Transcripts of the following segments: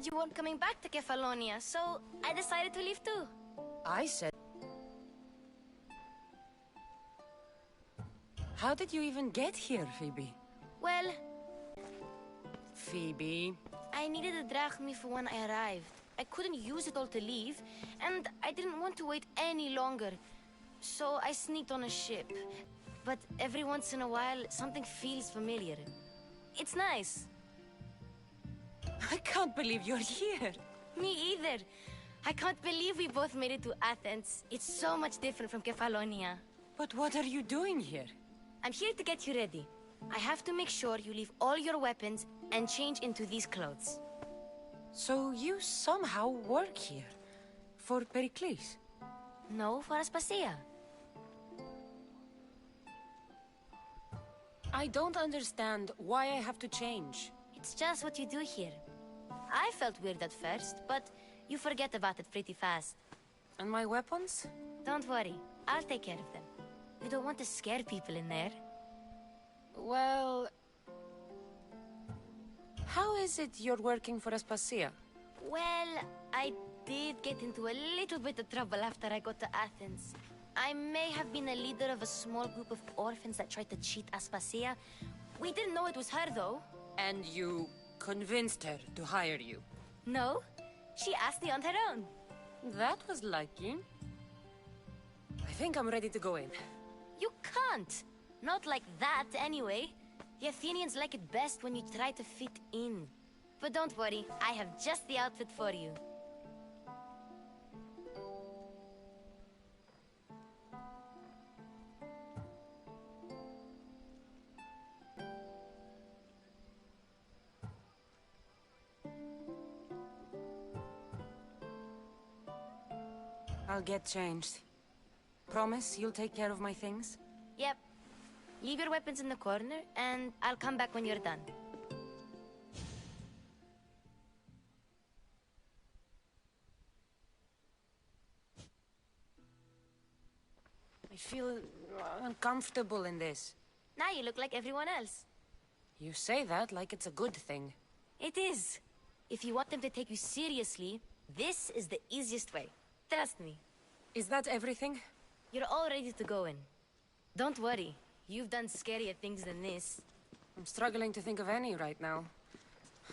you weren't coming back to Kefalonia, so I decided to leave too. I said... How did you even get here, Phoebe? Well, Phoebe... I needed a drachmi for when I arrived. I couldn't use it all to leave, and I didn't want to wait any longer. So I sneaked on a ship. But every once in a while, something feels familiar. It's nice. I can't believe you're here. Me either. I can't believe we both made it to Athens. It's so much different from Kefalonia. But what are you doing here? I'm here to get you ready. I have to make sure you leave all your weapons and change into these clothes. So you somehow work here? For Pericles? No, for Aspasia. I don't understand why I have to change. It's just what you do here. I felt weird at first, but you forget about it pretty fast. And my weapons? Don't worry, I'll take care of them. You don't want to scare people in there. Well... How is it you're working for Aspasia? Well, I did get into a little bit of trouble after I got to Athens. I may have been a leader of a small group of orphans that tried to cheat Aspasia. We didn't know it was her, though. And you convinced her to hire you? No, she asked me on her own. That was lucky. I think I'm ready to go in. You can't. Not like that, anyway. The Athenians like it best when you try to fit in. But don't worry, I have just the outfit for you. I'll get changed. Promise you'll take care of my things? Yep. Leave your weapons in the corner, and I'll come back when you're done. I feel uncomfortable in this. Now you look like everyone else. You say that like it's a good thing. It is. If you want them to take you seriously, this is the easiest way. Trust me. Is that everything? You're all ready to go in. Don't worry. You've done scarier things than this. I'm struggling to think of any right now.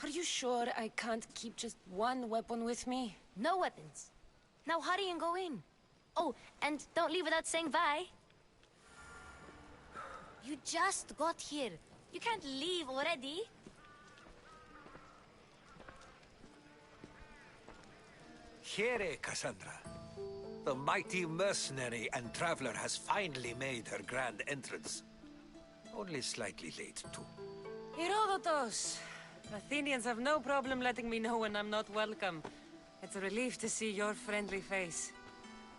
Are you sure I can't keep just one weapon with me? No weapons. Now hurry and go in. Oh, and don't leave without saying bye. You just got here. You can't leave already. Here, Cassandra. The mighty mercenary and traveler has finally made her grand entrance. Only slightly late, too. Herodotus! Athenians have no problem letting me know when I'm not welcome. It's a relief to see your friendly face.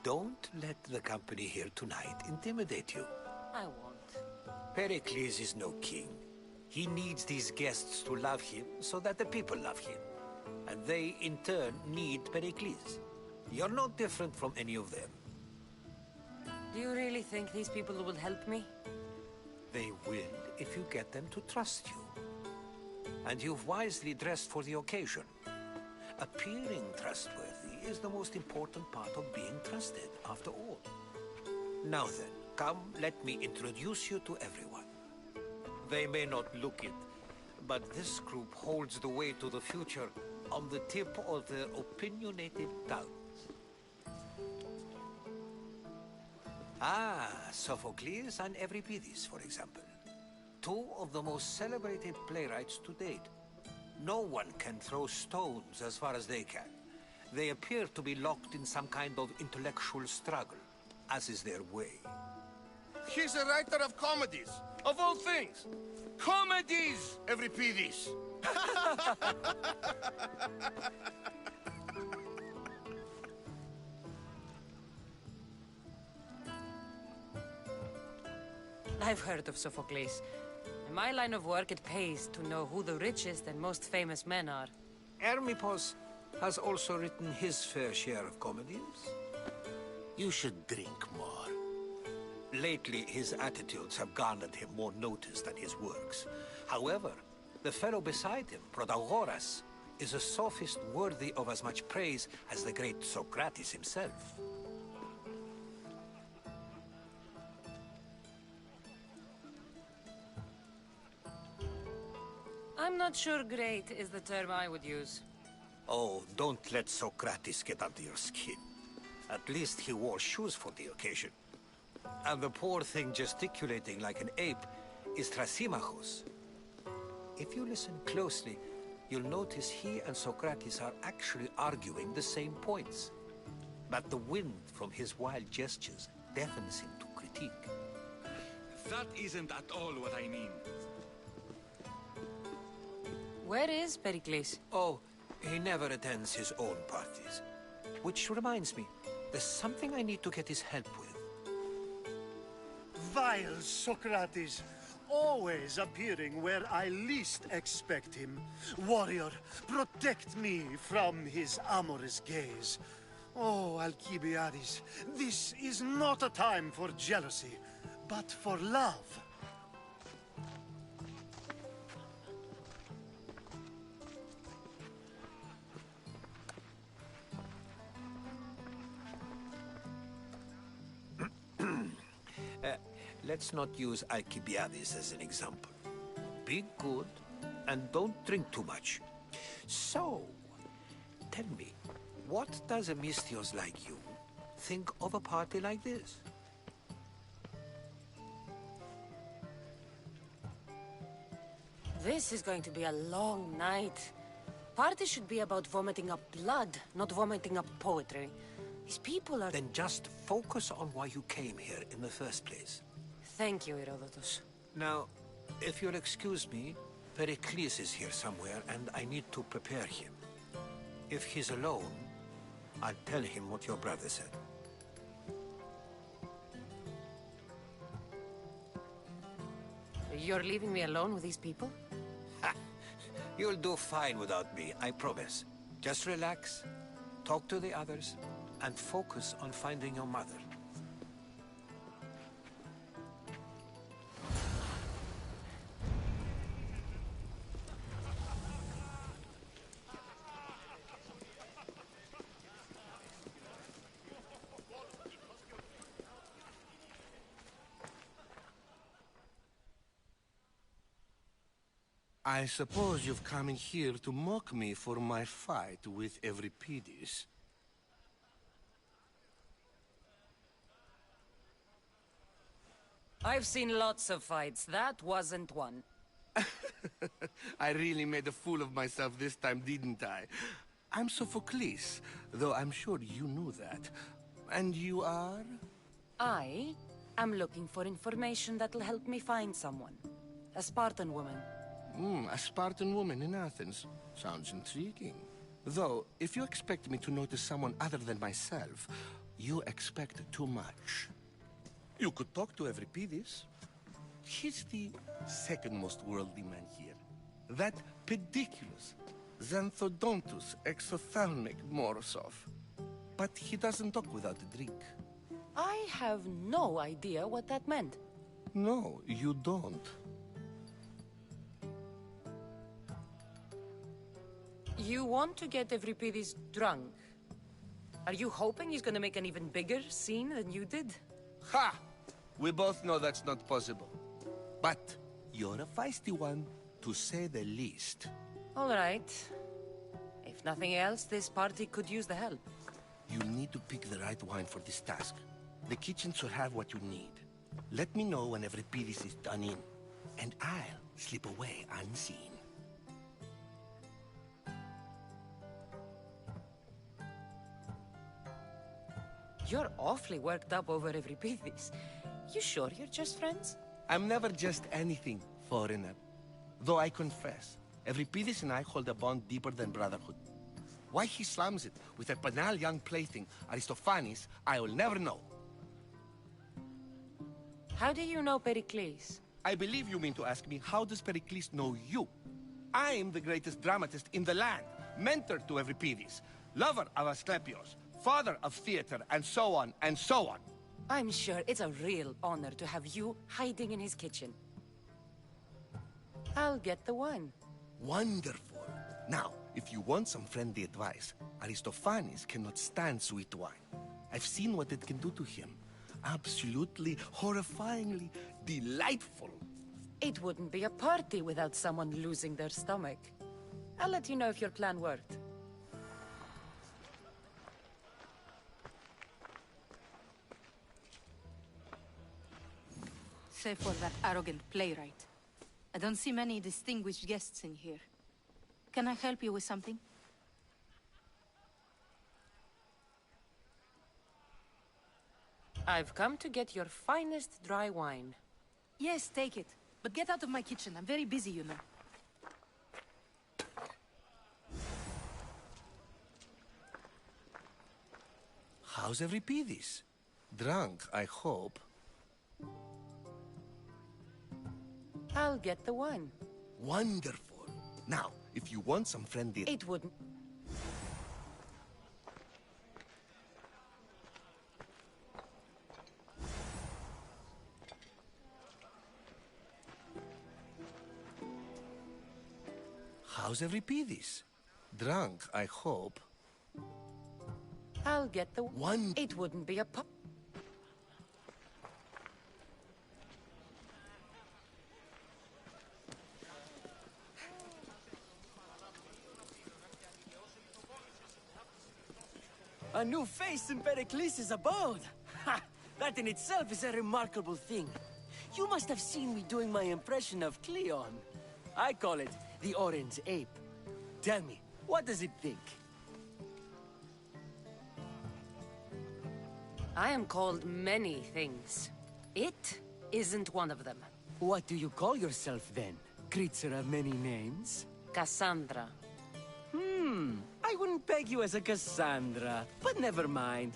Don't let the company here tonight intimidate you. I won't. Pericles is no king. He needs these guests to love him so that the people love him. And they, in turn, need Pericles. You're no different from any of them. Do you really think these people will help me? They will if you get them to trust you. And you've wisely dressed for the occasion. Appearing trustworthy is the most important part of being trusted, after all. Now then, come, let me introduce you to everyone. They may not look it, but this group holds the way to the future on the tip of their opinionated tongues. Ah, Sophocles and Euripides, for example. Two of the most celebrated playwrights to date. No one can throw stones as far as they can. They appear to be locked in some kind of intellectual struggle, as is their way. He's a writer of comedies, of all things. Comedies, Euripides. I've heard of Sophocles. In my line of work, it pays to know who the richest and most famous men are. Hermippos has also written his fair share of comedies. You should drink more. Lately, his attitudes have garnered him more notice than his works. However, the fellow beside him, Protagoras, is a sophist worthy of as much praise as the great Socrates himself. I'm not sure great is the term I would use. Oh, don't let Socrates get under your skin. At least he wore shoes for the occasion. And the poor thing gesticulating like an ape is Thrasymachos. If you listen closely, you'll notice he and Socrates are actually arguing the same points. But the wind from his wild gestures deafens him to critique. That isn't at all what I mean. Where is Pericles? Oh, he never attends his own parties. Which reminds me, there's something I need to get his help with. Vile Socrates, always appearing where I least expect him. Warrior, protect me from his amorous gaze. Oh, Alcibiades, this is not a time for jealousy, but for love. Let's not use Alcibiades as an example. Be good, and don't drink too much. So, tell me, what does a Mystios like you think of a party like this? This is going to be a long night. Party should be about vomiting up blood, not vomiting up poetry. These people are... Then just focus on why you came here in the first place. Thank you, Herodotus. Now, if you'll excuse me, Pericles is here somewhere, and I need to prepare him. If he's alone, I'll tell him what your brother said. You're leaving me alone with these people? Ha! You'll do fine without me, I promise. Just relax, talk to the others, and focus on finding your mother. I suppose you've come in here to mock me for my fight with Euripides. I've seen lots of fights. That wasn't one. I really made a fool of myself this time, didn't I? I'm Sophocles, though I'm sure you knew that. And you are? I am looking for information that'll help me find someone. A Spartan woman. A Spartan woman in Athens. Sounds intriguing. Though, if you expect me to notice someone other than myself, you expect too much. You could talk to Euripides. He's the second most worldly man here. That pediculous, xanthodontus exophthalmic Morosov. But he doesn't talk without a drink. I have no idea what that meant. No, you don't. You want to get Euripides drunk. Are you hoping he's gonna make an even bigger scene than you did? Ha! We both know that's not possible. But you're a feisty one, to say the least. All right. If nothing else, this party could use the help. You need to pick the right wine for this task. The kitchen should have what you need. Let me know when Euripides is done in, and I'll slip away unseen. You're awfully worked up over Euripides. You sure you're just friends? I'm never just anything, foreigner. Though I confess, Euripides and I hold a bond deeper than brotherhood. Why he slams it with a banal young plaything, Aristophanes, I will never know. How do you know Pericles? I believe you mean to ask me, how does Pericles know you? I'm the greatest dramatist in the land, mentor to Euripides, lover of Asclepios, father of theater, and so on, and so on. I'm sure it's a real honor to have you hiding in his kitchen. I'll get the wine. Wonderful. Now, if you want some friendly advice, Aristophanes cannot stand sweet wine. I've seen what it can do to him. Absolutely, horrifyingly delightful. It wouldn't be a party without someone losing their stomach. I'll let you know if your plan worked. Save for that arrogant playwright. I don't see many distinguished guests in here. Can I help you with something? I've come to get your finest dry wine. Yes, take it. But get out of my kitchen. I'm very busy, you know. How's Euripides? Drunk, I hope. I'll get the wine. Wonderful. Now, if you want some friendly... It wouldn't... How's Euripides? Drunk, I hope. I'll get the... One... It wouldn't be a pub... A new face in Pericles' abode! Ha! That in itself is a remarkable thing. You must have seen me doing my impression of Cleon. I call it the Orange Ape. Tell me, what does it think? I am called many things. It isn't one of them. What do you call yourself then? Creature of many names? Cassandra. I wouldn't peg you as a Cassandra, but never mind.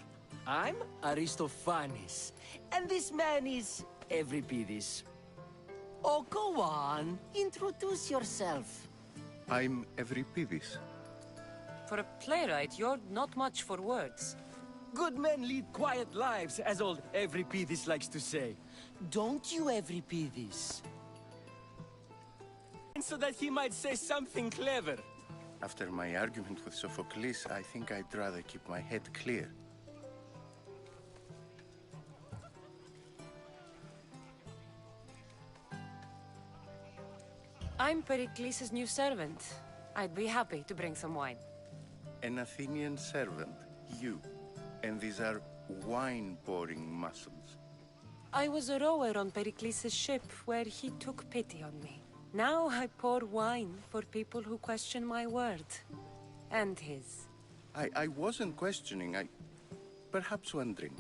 I'm Aristophanes, and this man is Euripides. Oh, go on. Introduce yourself. I'm Euripides. For a playwright, you're not much for words. Good men lead quiet lives, as old Euripides likes to say. Don't you, Euripides? And so that he might say something clever. After my argument with Sophocles, I think I'd rather keep my head clear. I'm Pericles' new servant. I'd be happy to bring some wine. An Athenian servant, you. And these are wine-pouring muscles. I was a rower on Pericles' ship where he took pity on me. Now I pour wine for people who question my word. And his. I wasn't questioning, Perhaps one drink.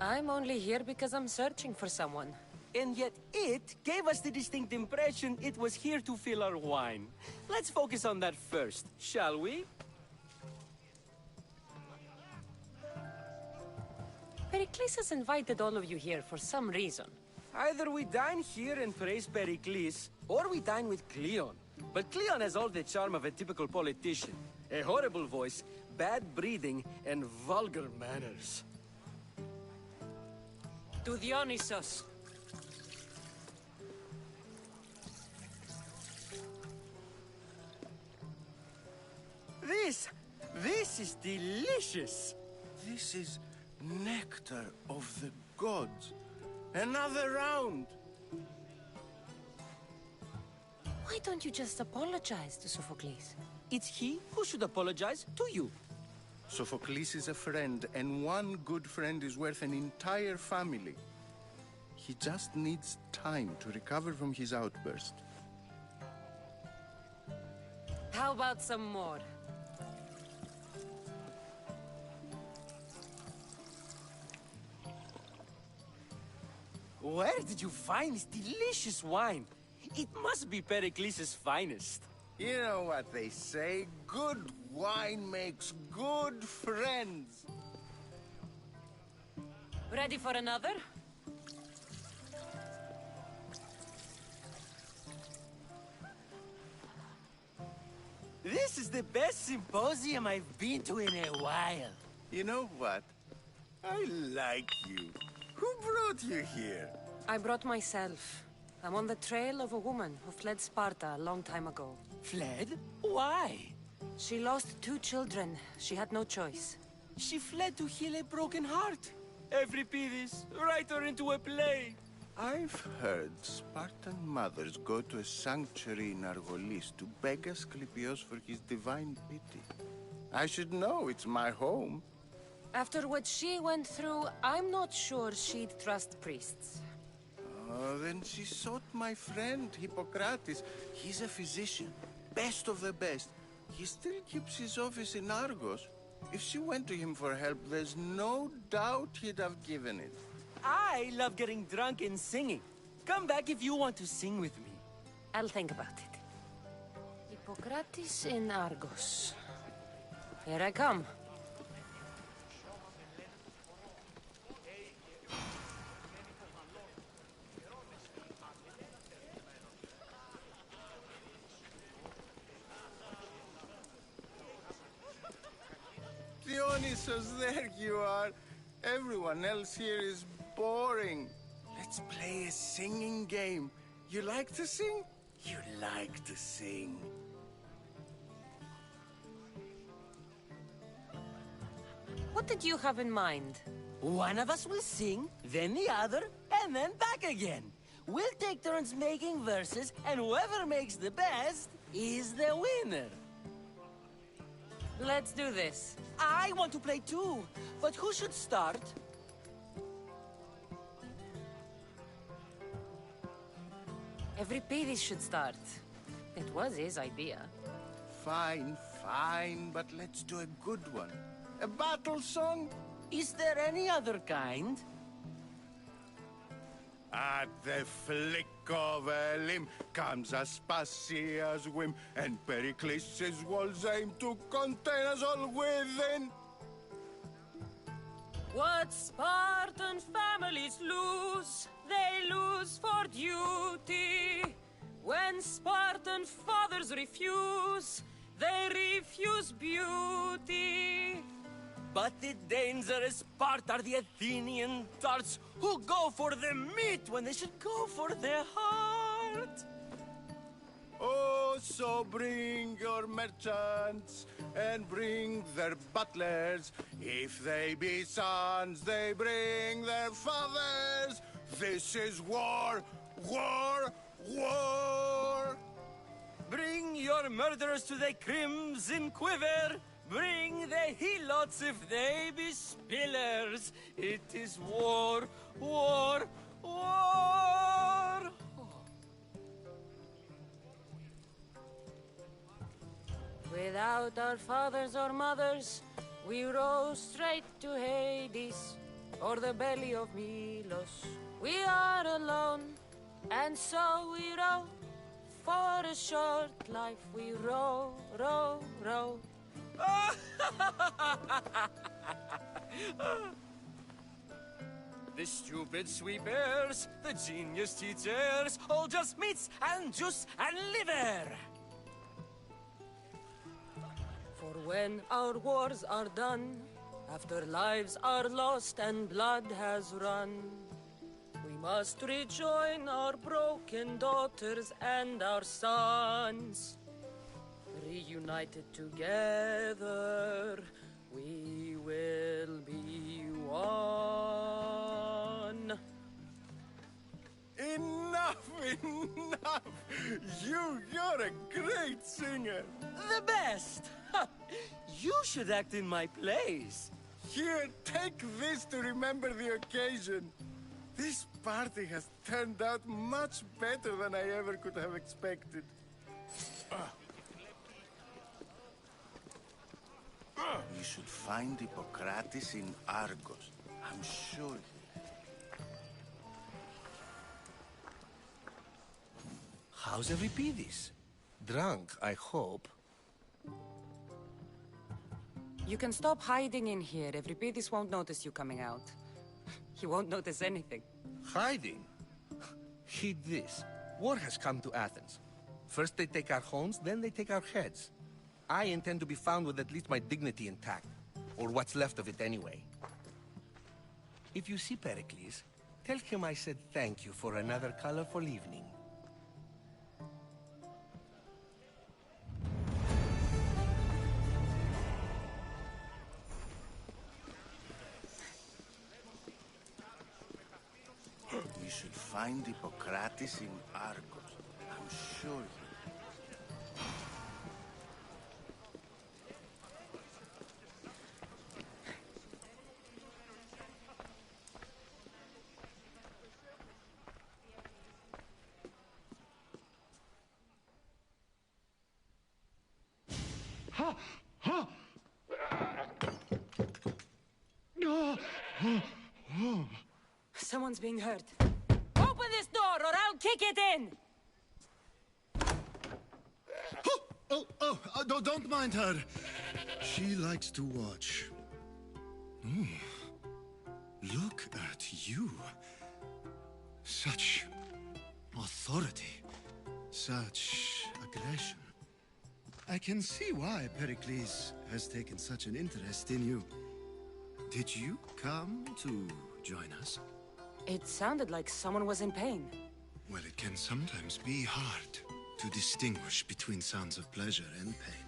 I'm only here because I'm searching for someone. And yet it gave us the distinct impression it was here to fill our wine. Let's focus on that first, shall we? Pericles has invited all of you here for some reason. Either we dine here and praise Pericles, or we dine with Cleon. But Cleon has all the charm of a typical politician. A horrible voice, bad breeding, and vulgar manners. To Dionysos. This is delicious. This is nectar of the gods. Another round. Why don't you just apologize to Sophocles? It's he who should apologize to you. Sophocles is a friend, and one good friend is worth an entire family. He just needs time to recover from his outburst. How about some more? Where did you find this delicious wine? It must be Pericles' finest. You know what they say, good wine makes good friends. Ready for another? This is the best symposium I've been to in a while. You know what? I like you. Who brought you here? I brought myself. I'm on the trail of a woman who fled Sparta a long time ago. Fled? Why? She lost 2 children. She had no choice. She fled to heal a broken heart. Euripides, write her into a play. I've heard Spartan mothers go to a sanctuary in Argolis to beg Asclepios for his divine pity. I should know, it's my home. After what she went through, I'm not sure she'd trust priests. Oh, then she sought my friend, Hippocrates. He's a physician, best of the best. He still keeps his office in Argos. If she went to him for help, there's no doubt he'd have given it. I love getting drunk and singing. Come back if you want to sing with me. I'll think about it. Hippocrates in Argos. Here I come. Dionysus, there you are. Everyone else here is boring. Let's play a singing game. You like to sing? You like to sing. What did you have in mind? One of us will sing, then the other, and then back again. We'll take turns making verses, and whoever makes the best is the winner. Let's do this. I want to play too, but who should start? Euripides should start. It was his idea. Fine, fine, but let's do a good one. A battle song? Is there any other kind? At the flick of a limb comes Aspasia's whim, and Pericles' walls aim to contain us all within. What Spartan families lose, they lose for duty. When Spartan fathers refuse, they refuse beauty. But the dangerous part are the Athenian tarts who go for the meat when they should go for the heart. Oh, so bring your merchants and bring their butlers. If they be sons, they bring their fathers. This is war, war, war. Bring your murderers to the crimson quiver. Bring the helots if they be spillers. It is war, war, war. Without our fathers or mothers, we row straight to Hades, or the belly of Milos. We are alone, and so we row. For a short life we row, row, row. The stupid sweepers, the genius teachers, all just meats and juice and liver. For when our wars are done, after lives are lost and blood has run, we must rejoin our broken daughters and our sons. Reunited together, we will be one. Enough, enough! You're a great singer. The best! You should act in my plays. Here, take this to remember the occasion. This party has turned out much better than I ever could have expected. You should find Hippocrates in Argos. I'm sure he... How's Euripides? Drunk, I hope. You can stop hiding in here. Euripides won't notice you coming out. He won't notice anything. Hiding? Heed this. War has come to Athens. First they take our homes, then they take our heads. I intend to be found with at least my dignity intact. Or what's left of it anyway. If you see Pericles, tell him I said thank you for another colorful evening. should find Hippocrates in Argos. I'm sure you... Someone's being hurt. Open this door or I'll kick it in! Don't mind her. She likes to watch. Look at you. Such authority. Such aggression. I can see why Pericles has taken such an interest in you. Did you come to join us? It sounded like someone was in pain. Well, it can sometimes be hard to distinguish between sounds of pleasure and pain.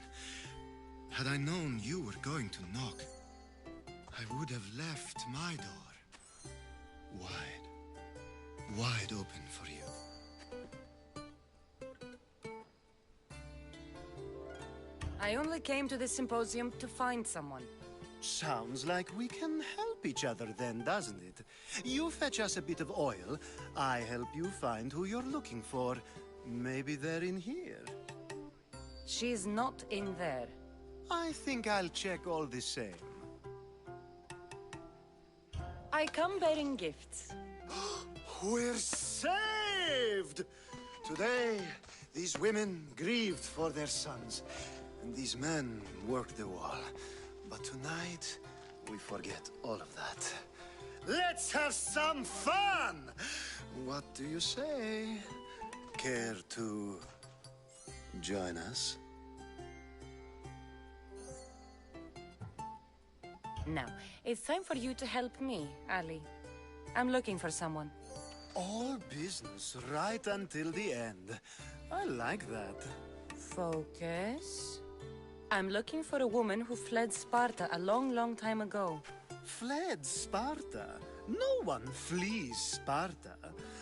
Had I known you were going to knock, I would have left my door wide open for you. I only came to this symposium to find someone. Sounds like we can help each other then, doesn't it? You fetch us a bit of oil, I help you find who you're looking for. Maybe they're in here. She's not in there. I think I'll check all the same. I come bearing gifts. We're saved! Today, these women grieved for their sons, and these men worked the wall. But tonight, we forget all of that. Let's have some fun! What do you say? Care to join us? Now, it's time for you to help me, Ali. I'm looking for someone. All business right until the end. I like that. Focus. I'm looking for a woman who fled Sparta a long time ago. Fled Sparta? No one flees Sparta.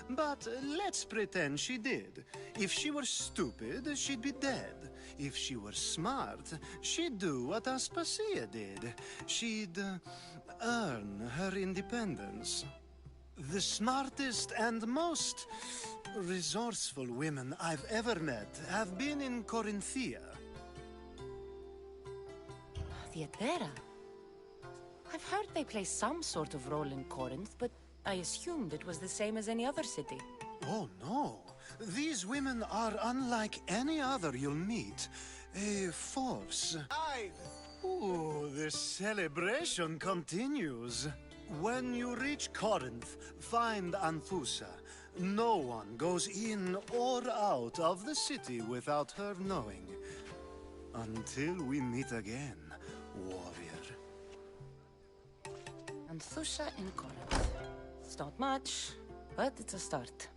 But let's pretend she did. If she were stupid, she'd be dead. If she were smart, she'd do what Aspasia did. She'd earn her independence. The smartest and most resourceful women I've ever met have been in Corinthia. Theatera? I've heard they play some sort of role in Corinth, but I assumed it was the same as any other city. Oh, no. These women are unlike any other you'll meet. A force. Ooh, the celebration continues. When you reach Corinth, find Anthusa. No one goes in or out of the city without her knowing. Until we meet again, warrior. Anthusa in Corinth. It's not much, but it's a start.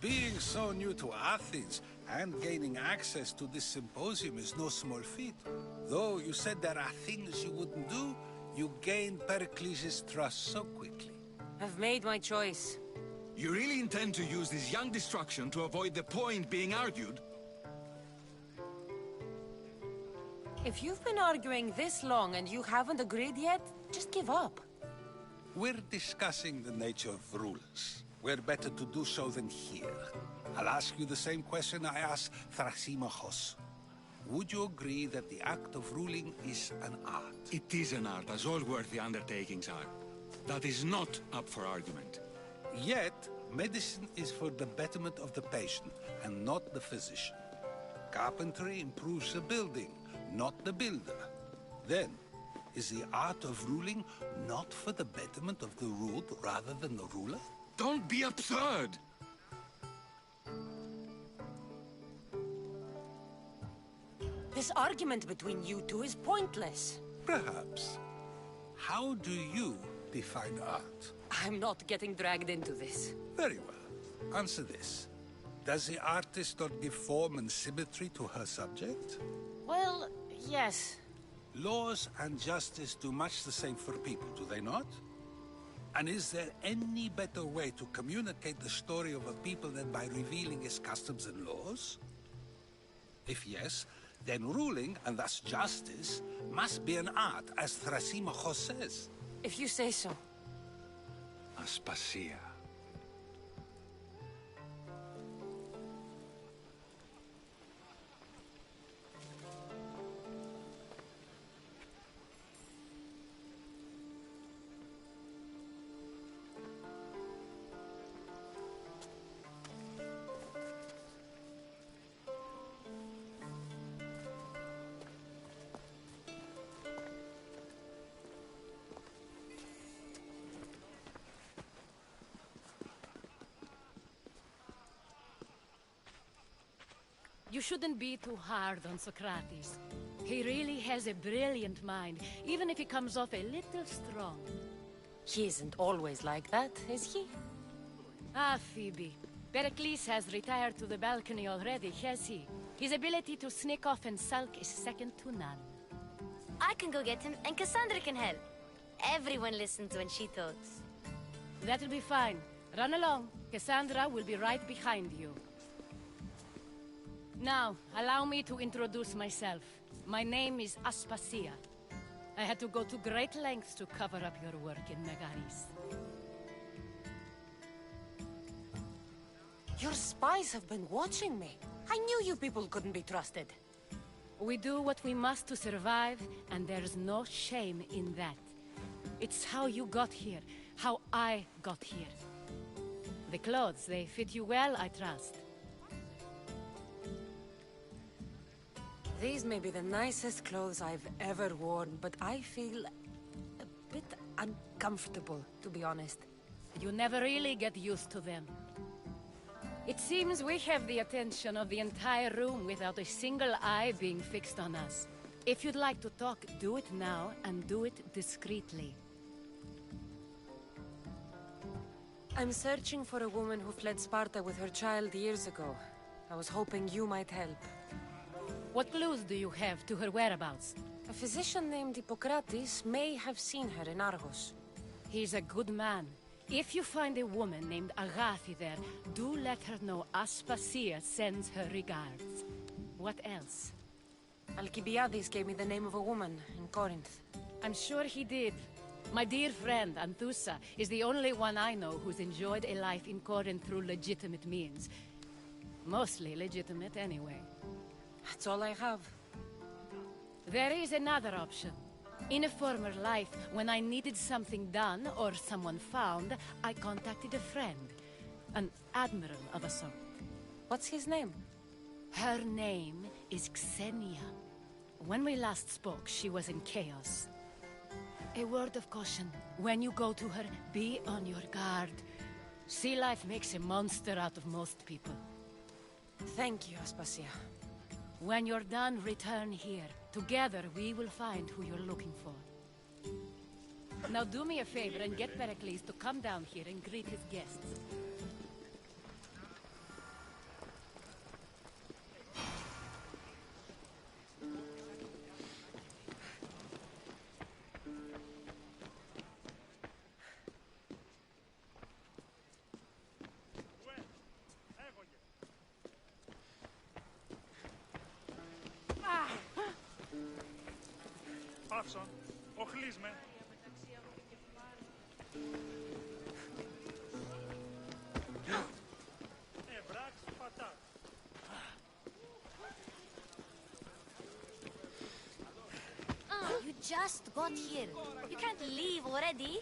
Being so new to Athens and gaining access to this symposium is no small feat. Though you said there are things you wouldn't do, you gained Pericles' trust so quickly. I've made my choice. You really intend to use this young destruction to avoid the point being argued? If you've been arguing this long and you haven't agreed yet, just give up. We're discussing the nature of rulers. Where better to do so than here? I'll ask you the same question I asked Thrasymachos. Would you agree that the act of ruling is an art? It is an art, as all worthy undertakings are. That is not up for argument. Yet, medicine is for the betterment of the patient, and not the physician. Carpentry improves the building, not the builder. Then, is the art of ruling not for the betterment of the ruled rather than the ruler? Don't be absurd! This argument between you two is pointless. Perhaps. How do you define art? I'm not getting dragged into this. Very well. Answer this. Does the artist not give form and symmetry to her subject? Well, yes. Laws and justice do much the same for people, do they not? And is there any better way to communicate the story of a people than by revealing its customs and laws? If yes, then ruling, and thus justice, must be an art, as Thrasymachos says. If you say so. Aspasia. You shouldn't be too hard on Socrates. He really has a brilliant mind, even if he comes off a little strong. He isn't always like that, is he? Ah, Phoebe. Pericles has retired to the balcony already, has he? His ability to sneak off and sulk is second to none. I can go get him, and Cassandra can help. Everyone listens when she talks. That'll be fine. Run along. Cassandra will be right behind you. Now, allow me to introduce myself. My name is Aspasia. I had to go to great lengths to cover up your work in Megaris. Your spies have been watching me. I knew you people couldn't be trusted. We do what we must to survive, and there's no shame in that. It's how you got here, how I got here. The clothes, they fit you well, I trust. These may be the nicest clothes I've ever worn, but I feel a bit uncomfortable, to be honest. You never really get used to them. It seems we have the attention of the entire room without a single eye being fixed on us. If you'd like to talk, do it now, and do it discreetly. I'm searching for a woman who fled Sparta with her child years ago. I was hoping you might help. What clues do you have to her whereabouts? A physician named Hippocrates may have seen her in Argos. He's a good man. If you find a woman named Agathi there, do let her know Aspasia sends her regards. What else? Alcibiades gave me the name of a woman in Corinth. I'm sure he did. My dear friend, Anthusa, is the only one I know who's enjoyed a life in Corinth through legitimate means. Mostly legitimate, anyway. That's all I have. There is another option. In a former life, when I needed something done or someone found, I contacted a friend. An admiral of a sort. What's his name? Her name is Xenia. When we last spoke, she was in chaos. A word of caution. When you go to her, be on your guard. Sea life makes a monster out of most people. Thank you, Aspasia. When you're done, return here. Together, we will find who you're looking for. Now do me a favor and get Pericles to come down here and greet his guests. Πάψον, οχλείς με. Ευράξ πατά. You just got here. You can't leave already.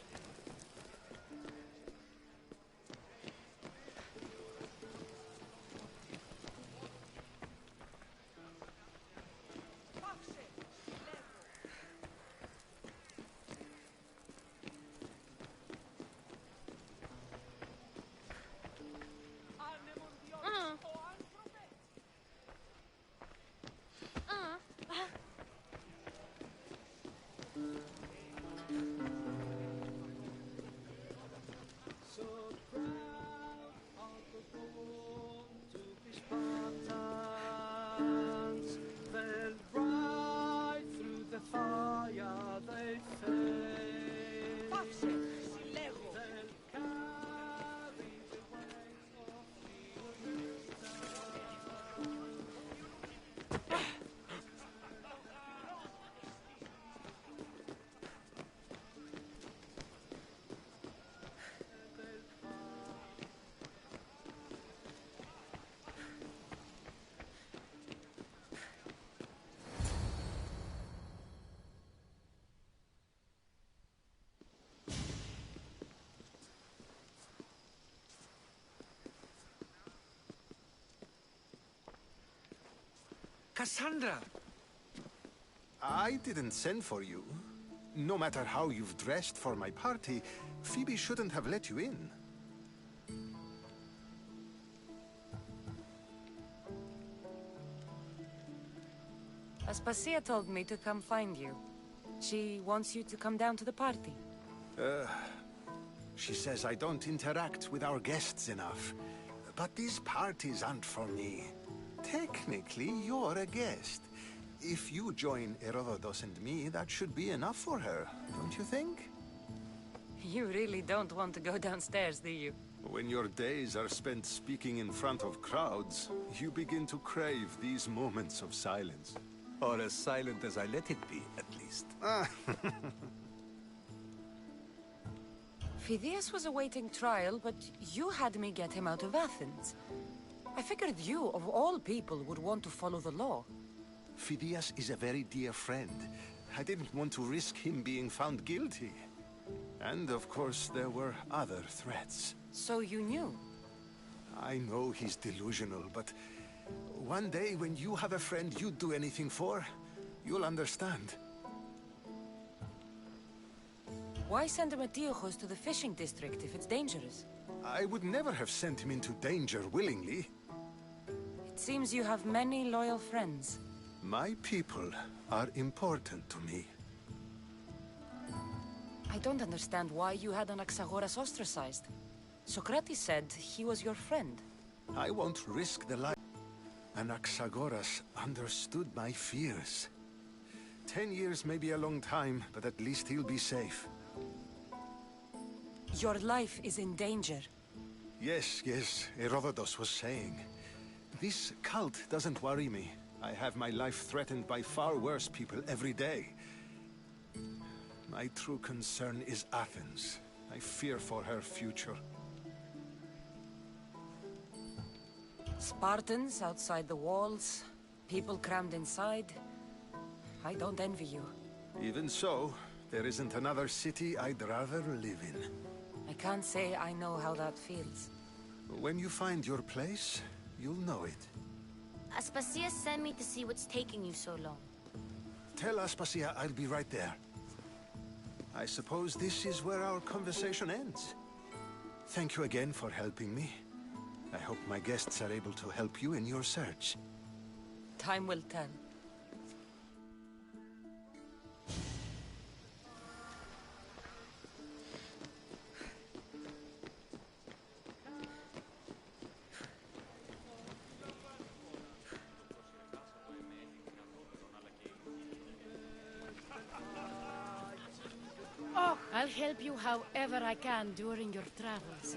Cassandra! I didn't send for you. No matter how you've dressed for my party, Phoebe shouldn't have let you in. Aspasia told me to come find you. She wants you to come down to the party. She says I don't interact with our guests enough. But these parties aren't for me. Technically, you're a guest. If you join Herodotus and me, that should be enough for her, don't you think? You really don't want to go downstairs, do you? When your days are spent speaking in front of crowds, you begin to crave these moments of silence. Or as silent as I let it be, at least. Phidias was awaiting trial, but you had me get him out of Athens. I figured you, of all people, would want to follow the law. Phidias is a very dear friend. I didn't want to risk him being found guilty. And of course, there were other threats. So you knew? I know he's delusional, but one day when you have a friend you'd do anything for, you'll understand. Why send Metiochos to the fishing district if it's dangerous? I would never have sent him into danger willingly. It seems you have many loyal friends. My people are important to me. I don't understand why you had Anaxagoras ostracized. Socrates said he was your friend. I won't risk the life. Anaxagoras understood my fears. 10 years may be a long time, but at least he'll be safe. Your life is in danger. Yes, Herodotus was saying. This cult doesn't worry me. I have my life threatened by far worse people every day. My true concern is Athens. I fear for her future. Spartans outside the walls, people crammed inside. I don't envy you. Even so, there isn't another city I'd rather live in. I can't say I know how that feels. When you find your place, you'll know it. Aspasia sent me to see what's taking you so long. Tell Aspasia I'll be right there. I suppose this is where our conversation ends. Thank you again for helping me. I hope my guests are able to help you in your search. Time will tell. I'll help you however I can during your travels.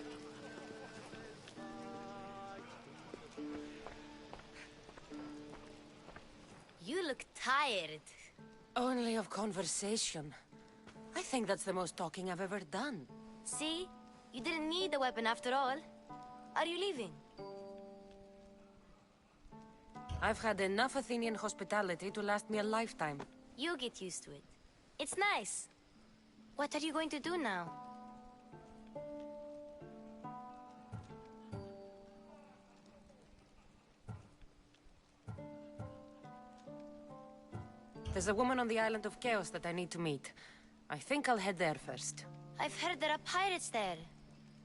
You look tired. Only of conversation. I think that's the most talking I've ever done. See? You didn't need the weapon after all. Are you leaving? I've had enough Athenian hospitality to last me a lifetime. You get used to it. It's nice. What are you going to do now? There's a woman on the island of Chaos that I need to meet. I think I'll head there first. I've heard there are pirates there.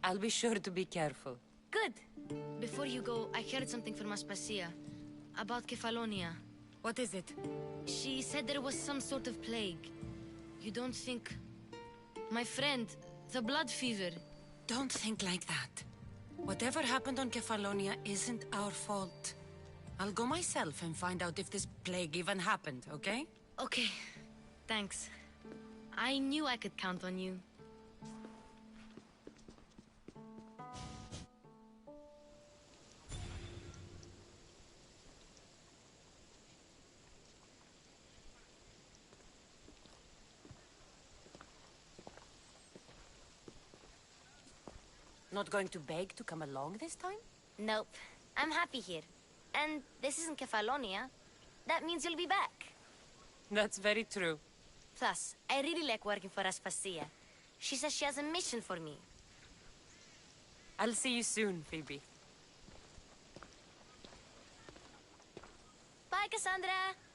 I'll be sure to be careful. Good. Before you go, I heard something from Aspasia. About Kefalonia. What is it? She said there was some sort of plague. You don't think... My friend, the blood fever. Don't think like that. Whatever happened on Kefalonia isn't our fault. I'll go myself and find out if this plague even happened, okay? Okay. Thanks. I knew I could count on you. Not going to beg to come along this time? Nope. I'm happy here. And this isn't Kefalonia. That means you'll be back. That's very true. Plus, I really like working for Aspasia. She says she has a mission for me. I'll see you soon, Phoebe. Bye, Hi, Cassandra.